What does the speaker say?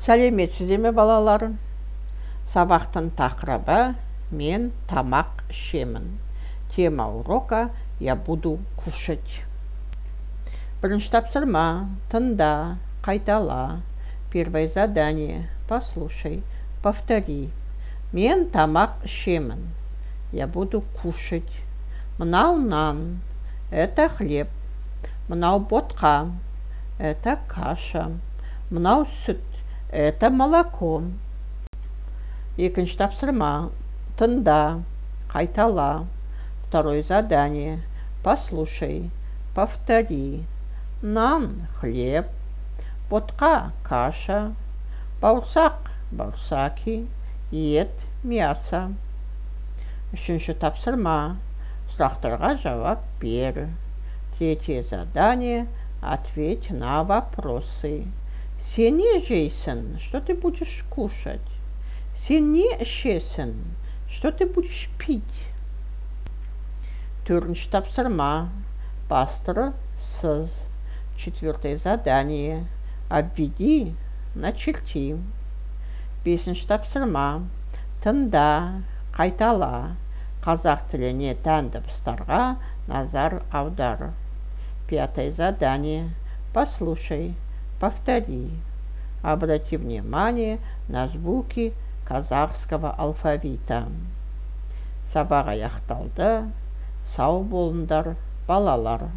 Сәлеметсіздер ме балаларым? Сабақтың тақырыбы «Мен тамақ ішемін». Тема урока «Я буду кушать». Бірінші тапсырма. Тыңда, қайтала. Первое задание. Послушай, повтори. Мен тамақ ішемін. Я буду кушать. Мынау нан. Это хлеб. Мынау ботқа. Это каша. Мынау сүт. Это молоко. Екінші тапсырма. Тыңда, қайтала. Второе задание. Послушай, повтори. Нан, хлеб. Ботқа, каша. Бауырсақ, бауырсаки. Ет, мясо. Үшінші тапсырма. Сұрақтарға жауап бер. Третье задание. Ответь на вопросы. Сен не жейсің, что ты будешь кушать? Сен не ішесің, что ты будешь пить? Төртінші тапсырма. Бастыры сыз. Четвертое задание. Обведи, начерти. Бесінші тапсырма. Тыңда, қайтала. Қазақ тіліне тән дыбыстарға назар аудар. Пятое задание. Послушай, повтори. Обрати внимание на звуки казахского алфавита. Сабақ аяқталды. Сау болыңдар, балалар.